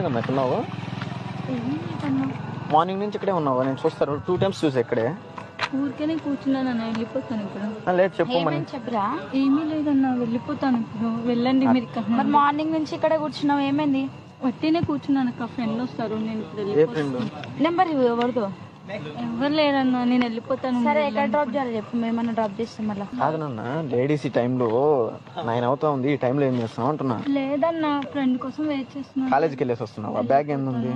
ఎక్కడున్నావు? మార్నింగ్ నుంచి ఇక్కడే ఉన్నావా? నేను చూస్తాను 2 times చూసా ఇక్కడే. ఊరికేనే కూర్చున్నాను అన్న, వెళ్ళిపోతాను ఇప్పుడు. లేదు చెప్పు. చెప్పరా? ఏమీ లేదన్నా, వెళ్ళిపోతాను ఇప్పుడు. వెళ్ళండి మీరు. మరి మార్నింగ్ నుంచి ఇక్కడే కూర్చున్నావు, ఏమైంది? వట్టినే కూర్చున్నాను అక్క, ఫ్రెండ్ వస్తారు, నేను ఇప్పుడు ఏ ఫ్రెండ్? నెంబర్ ఎవరిదో? ఎవరు లేరన్నా, నేను వెళ్ళిపోతాను. సరే ఎక్కడ డ్రాప్ చేయాలి చెప్పు, మేమన్నా డ్రాప్ చేస్తాం. మళ్ళీ కాదు నాన్న, లేడీస్ ఈ టైంలో 9 అవుతా ఉంది, ఈ టైంలో ఏం చేస్తున్నావు అంటున్నా. లేదన్నా, ఫ్రెండ్ కోసం వెయిట్ చేస్తున్నాను. కాలేజీకి వెళ్ళేసి వస్తున్నావా? బ్యాగ్ ఏంది?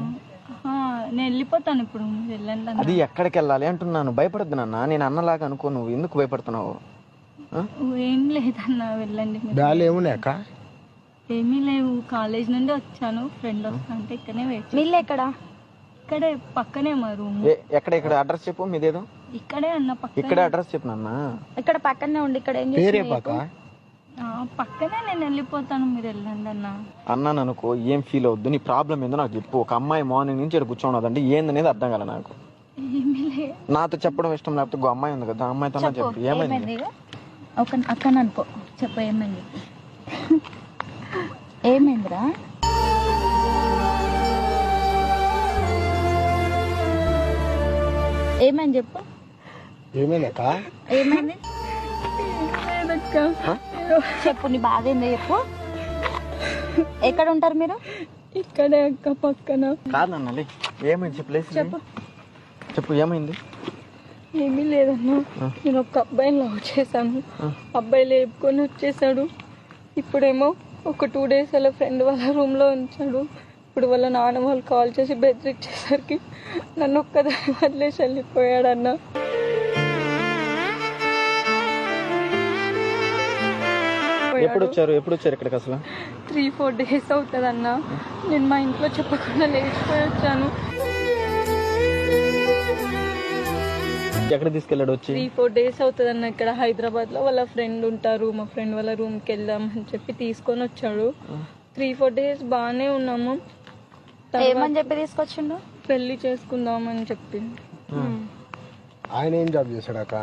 నేను వెళ్ళిపోతాను ఇప్పుడు, వెళ్ళండి. అది ఎక్కడికి వెళ్ళాలి అంటున్నాను. భయపడద్దు నాన్న, నేను అన్నలాగా అనుకో. నువ్వు ఎందుకు భయపడుతున్నావు? ఏం లేదన్నా, వెళ్ళండి. ఏమీ లేవు, కాలేజ్ నుండి వచ్చాను, ఫ్రెండ్ వస్తా అంటే ఇక్కడనే వెయిట్. వీళ్ళు ఎక్కడ? ఇక్కడే పక్కనే మా రూమ్. ఎక్కడ? ఇక్కడ అడ్రస్ చెప్పు మీదేదో. ఇక్కడే అన్న, ఇక్కడే అడ్రస్ చెప్పు నాన్న. ఇక్కడ పక్కనే ఉండి ఇక్కడ ఏం పక్కనే, నేను వెళ్ళిపోతాను, మీరు వెళ్ళండి అన్న. అన్నాను అనుకో, ఏం ఫీల్ అవుద్దు, నీ ప్రాబ్లం ఏందో నాకు చెప్పు. ఒక అమ్మాయి మార్నింగ్ నుంచి ఇక్కడ కూర్చోన్నదంటే ఏందనేది అర్థం కాలే నాకు. ఏమీ లేదు, నాతో చెప్పడం ఇష్టం లేకపోతే ఇంకో అమ్మాయి ఉంది కదా, ఆ అమ్మాయితో చెప్పు. ఏమైంది? ఒక అక్కడ అనుకో, చెప్పు ఏమైంది? ఏమైందిరా? ఏమైంది చెప్పు. ఏమైంది? చెప్పు, నీ బాధ ఏందో చెప్పు. ఎక్కడ ఉంటారు మీరు? ఇక్కడే అక్క, పక్కన. కాదన్నా, ఏమైంది చెప్పు. చెప్పు ఏమైంది? ఏమీ లేదన్నా, నేను ఒక అబ్బాయిని లవ్ చేశాను, అబ్బాయి లేపుకొని వచ్చేసాడు. ఇప్పుడేమో ఒక 2 days అలా ఫ్రెండ్ వాళ్ళ రూమ్లో ఉంచాడు. ఇప్పుడు వాళ్ళ నాన్న వాళ్ళు కాల్ చేసి బెదిరించేసరికి నన్ను ఒక్కదాన్ని వదిలేసి వెళ్ళిపోయాడన్న. ఎప్పుడు వచ్చారు ఇక్కడికి? అసలు 3-4 days అవుతుంది అన్న. నేను మా ఇంట్లో చెప్పకుండా లేచిపోయి వచ్చాను. ఎక్కడ తీసుకెళ్ళాడు? వచ్చి 3-4 days అవుతుంది అన్న. ఇక్కడ హైదరాబాద్ లో వాళ్ళ ఫ్రెండ్ ఉంటారు, మా ఫ్రెండ్ వాళ్ళ రూమ్ కి వెళ్దాం అని చెప్పి తీసుకొని వచ్చాడు. 3-4 days బాగానే ఉన్నాము. ఏమని చెప్పి తీసుకొచ్చిండు? పెళ్లి చేసుకుందాం అని చెప్పి. ఆయన ఏం జాబ్ చేశాడాక?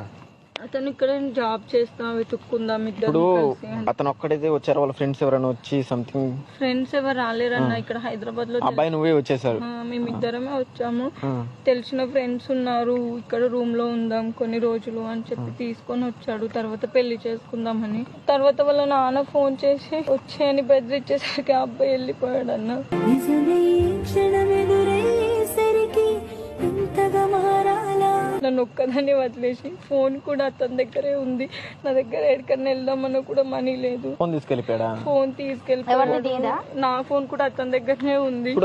అతను ఇక్కడ జాబ్ చేస్తా, వెతుక్కుందాం ఇద్దరు. ఇప్పుడు అతను ఒక్కడైతే వచ్చారు, వాళ్ళ ఫ్రెండ్స్ ఎవరైనా వచ్చి సంథింగ్? ఫ్రెండ్స్ ఎవరు రాలేరన్న, ఇక్కడ హైదరాబాద్ లో అబ్బాయి నువ్వే వచ్చేసారు? మేమిద్దరమే వచ్చాము. తెలిసిన ఫ్రెండ్స్ ఉన్నారు, ఇక్కడ రూమ్ లో ఉందాం కొన్ని రోజులు అని చెప్పి తీసుకొని వచ్చాడు. తర్వాత పెళ్లి చేసుకుందామని. తర్వాత వాళ్ళ నాన్న ఫోన్ చేసి వచ్చేయని బెదిరించేసరికి ఆ అబ్బాయి వెళ్ళిపోయాడు అన్న. నన్ను ఒక్కదాన్ని వదిలేసి, ఫోన్ కూడా అతని దగ్గరే ఉంది. నా దగ్గర ఎక్కడికన్నా వెళ్దామన్నా కూడా మనీ లేదు. ఫోన్ తీసుకెళ్ళిపోయాడా? ఫోన్ తీసుకెళ్ళిపోయాడు. నా ఫోన్ కూడా అతని దగ్గరనే ఉంది.